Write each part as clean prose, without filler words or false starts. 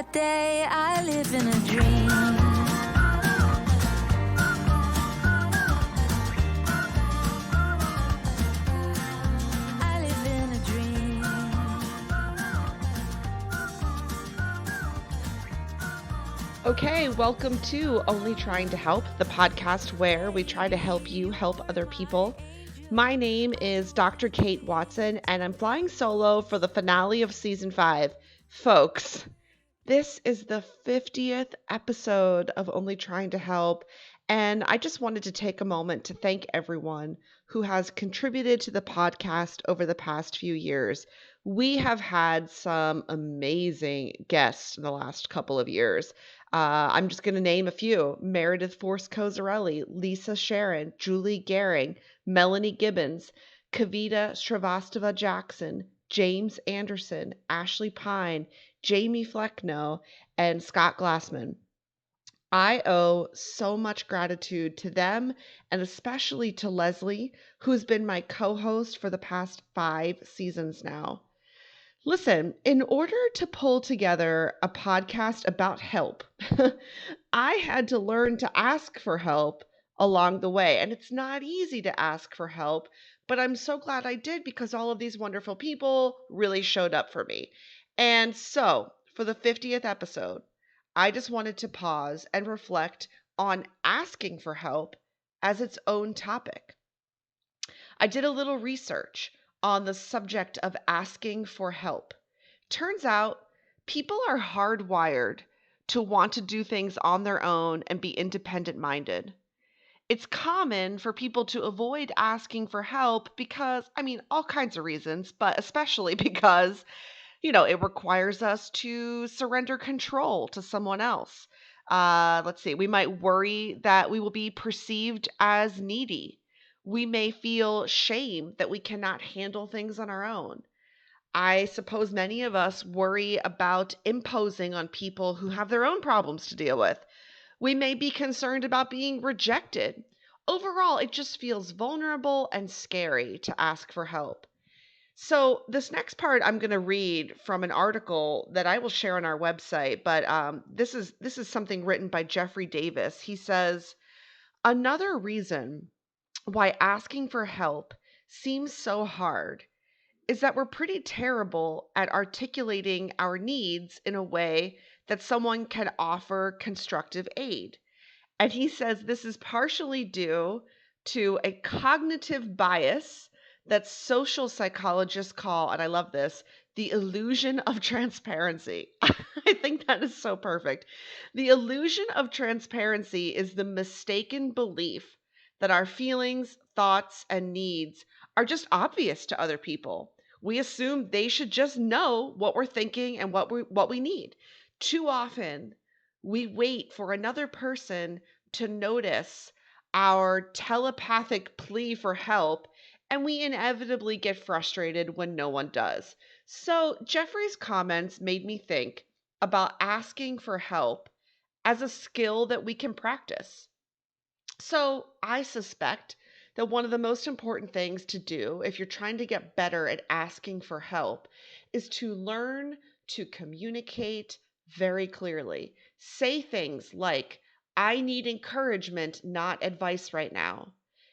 that day, I live in a dream. I live in a dream. Okay, welcome to Only Trying to Help, the podcast where we try to help you help other people. My name is Dr. Kate Watson, and I'm flying solo for the finale of season 5. Folks, this is the 50th episode of Only Trying to Help, and I just wanted to take a moment to thank everyone who has contributed to the podcast over the past few years. We have had some amazing guests in the last couple of years. I'm just going to name a few: Meredith Force Cozarelli, Lisa Sharon, Julie Gehring, Melanie Gibbons, Kavita Srivastava Jackson, James Anderson, Ashley Pine, Jamie Flecknoe, and Scott Glassman. I owe so much gratitude to them, and especially to Leslie, who's been my co-host for the past 5 seasons now. Listen, in order to pull together a podcast about help, I had to learn to ask for help along the way. And it's not easy to ask for help, but I'm so glad I did because all of these wonderful people really showed up for me. And so, for the 50th episode, I just wanted to pause and reflect on asking for help as its own topic. I did a little research on the subject of asking for help. Turns out people are hardwired to want to do things on their own and be independent minded. It's common for people to avoid asking for help because, all kinds of reasons, but especially because, it requires us to surrender control to someone else. Let's see, we might worry that we will be perceived as needy. We may feel shame that we cannot handle things on our own. I suppose many of us worry about imposing on people who have their own problems to deal with. We may be concerned about being rejected. Overall, it just feels vulnerable and scary to ask for help. So, this next part I'm going to read from an article that I will share on our website, but this is something written by Jeffrey Davis. He says, another reason why asking for help seems so hard is that we're pretty terrible at articulating our needs in a way that someone can offer constructive aid. And he says this is partially due to a cognitive bias that social psychologists call, and I love this, the illusion of transparency. I think that is so perfect. The illusion of transparency is the mistaken belief that our feelings, thoughts, and needs are just obvious to other people. We assume they should just know what we're thinking and what we need. Too often, we wait for another person to notice our telepathic plea for help, and we inevitably get frustrated when no one does. So, Jeffrey's comments made me think about asking for help as a skill that we can practice. So, I suspect that one of the most important things to do if you're trying to get better at asking for help is to learn to communicate very clearly. Say things like, I need encouragement, not advice right now.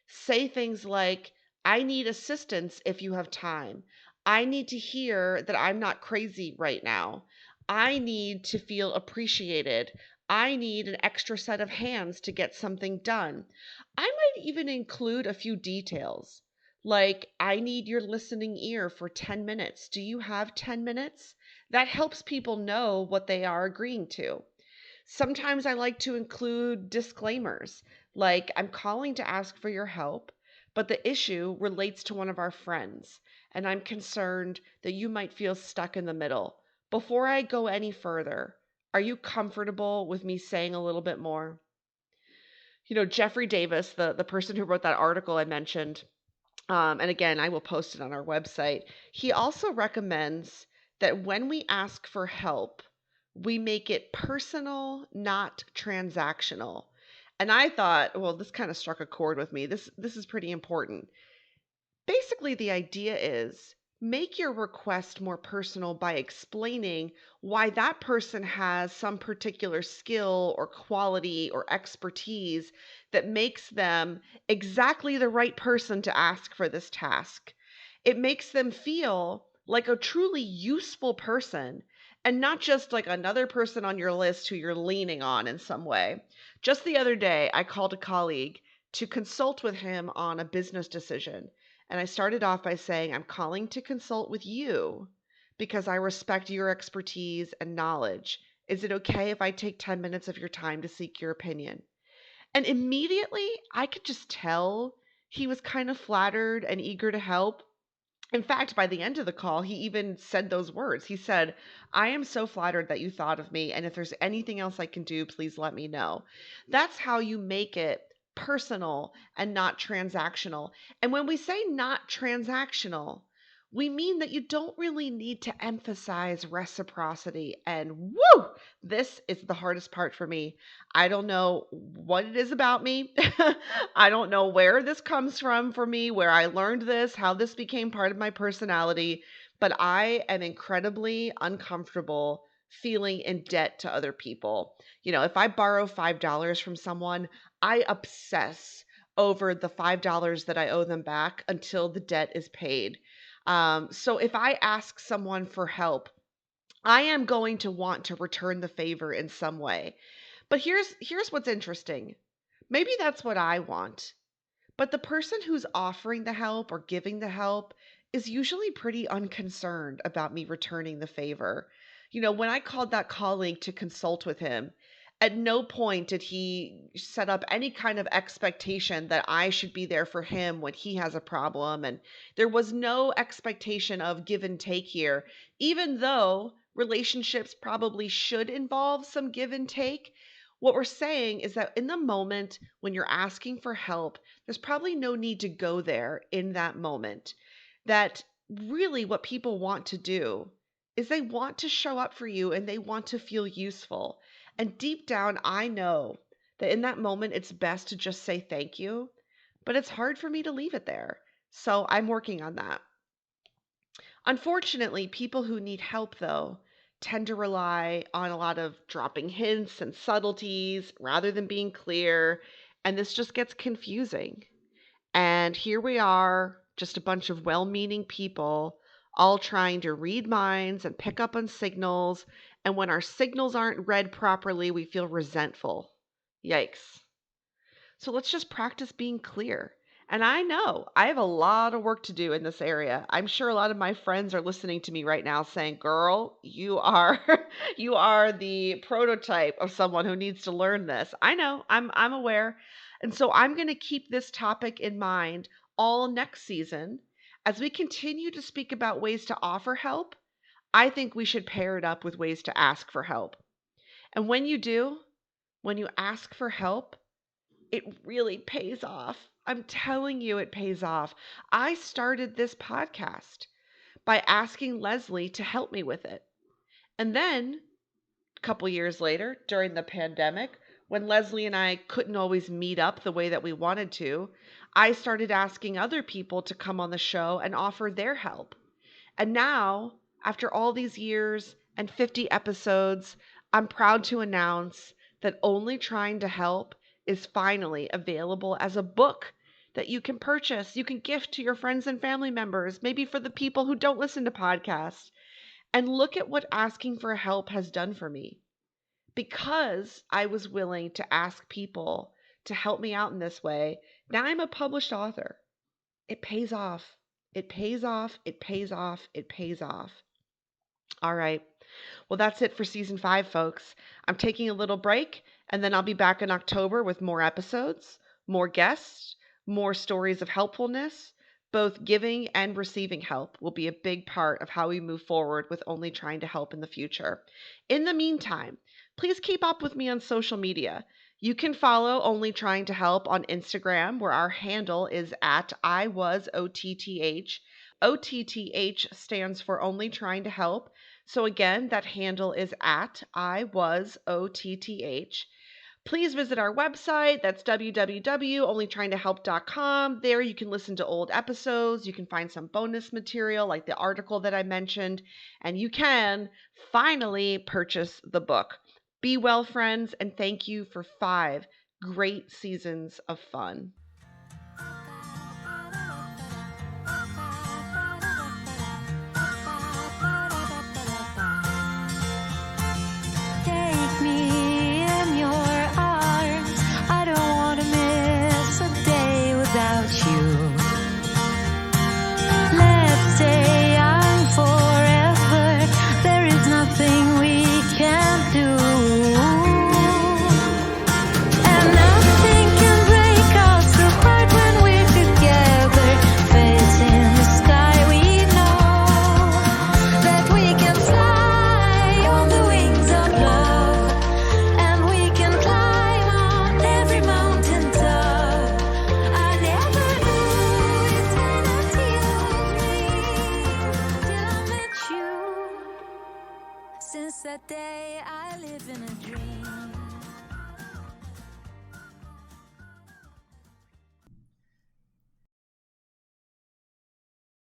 Say things like, I need assistance if you have time. I need to hear that I'm not crazy right now. I need to feel appreciated. I need an extra set of hands to get something done. I might even include a few details, like, I need your listening ear for 10 minutes. Do you have 10 minutes? That helps people know what they are agreeing to. Sometimes I like to include disclaimers, like, I'm calling to ask for your help, but the issue relates to one of our friends, and I'm concerned that you might feel stuck in the middle. Before I go any further, are you comfortable with me saying a little bit more? Jeffrey Davis, the person who wrote that article I mentioned, and again, I will post it on our website. He also recommends that when we ask for help, we make it personal, not transactional. And I thought, well, this kind of struck a chord with me. This is pretty important. Basically, the idea is make your request more personal by explaining why that person has some particular skill or quality or expertise that makes them exactly the right person to ask for this task. It makes them feel like a truly useful person and not just like another person on your list who you're leaning on in some way. Just the other day, I called a colleague to consult with him on a business decision. And I started off by saying, I'm calling to consult with you because I respect your expertise and knowledge. Is it okay if I take 10 minutes of your time to seek your opinion? And immediately I could just tell he was kind of flattered and eager to help. In fact, by the end of the call, he even said those words. He said, I am so flattered that you thought of me. And if there's anything else I can do, please let me know. That's how you make it personal and not transactional. And when we say not transactional, we mean that you don't really need to emphasize reciprocity. And woo, this is the hardest part for me. I don't know what it is about me. I don't know where this comes from for me, where I learned this, how this became part of my personality, but I am incredibly uncomfortable feeling in debt to other people. If I borrow $5 from someone, I obsess over the $5 that I owe them back until the debt is paid. So if I ask someone for help, I am going to want to return the favor in some way. But here's what's interesting. Maybe that's what I want. But the person who's offering the help or giving the help is usually pretty unconcerned about me returning the favor. When I called that colleague to consult with him, at no point did he set up any kind of expectation that I should be there for him when he has a problem. And there was no expectation of give and take here, even though relationships probably should involve some give and take. What we're saying is that in the moment when you're asking for help, there's probably no need to go there in that moment. That really what people want to do is they want to show up for you and they want to feel useful. And deep down, I know that in that moment, it's best to just say thank you, but it's hard for me to leave it there. So I'm working on that. Unfortunately, people who need help, though, tend to rely on a lot of dropping hints and subtleties rather than being clear. And this just gets confusing. And here we are, just a bunch of well meaning people, all trying to read minds and pick up on signals. And when our signals aren't read properly, we feel resentful. Yikes. So let's just practice being clear. And I know I have a lot of work to do in this area. I'm sure a lot of my friends are listening to me right now saying, "Girl, you are you are the prototype of someone who needs to learn this." I know, I'm aware. And so I'm going to keep this topic in mind all next season as we continue to speak about ways to offer help. I think we should pair it up with ways to ask for help. And when you do, when you ask for help, it really pays off. I'm telling you, it pays off. I started this podcast by asking Leslie to help me with it. And then a couple years later, during the pandemic, when Leslie and I couldn't always meet up the way that we wanted to, I started asking other people to come on the show and offer their help. And now, after all these years and 50 episodes, I'm proud to announce that Only Trying to Help is finally available as a book that you can purchase. You can gift to your friends and family members, maybe for the people who don't listen to podcasts. And look at what asking for help has done for me. Because I was willing to ask people to help me out in this way, now I'm a published author. It pays off. It pays off. It pays off. It pays off. All right. Well, that's it for season 5, folks. I'm taking a little break, and then I'll be back in October with more episodes, more guests, more stories of helpfulness. Both giving and receiving help will be a big part of how we move forward with Only Trying to Help in the future. In the meantime, please keep up with me on social media. You can follow Only Trying to Help on Instagram, where our handle is at IWasOTTH. OTTH stands for Only Trying to Help. So again, that handle is at IWasOTTH. Please visit our website. That's www.onlytryingtohelp.com. There you can listen to old episodes. You can find some bonus material like the article that I mentioned, and you can finally purchase the book. Be well, friends, and thank you for 5 great seasons of fun. Take me in your arms. I don't want to miss a day without you. Let's stay young forever. There is nothing we can't do. And nothing can break us apart when we're together. Facing the sky, we know that we can fly on the wings of love. And we can climb on every mountain top. I never knew eternity would mean till I met you. Since that day I live in a dream.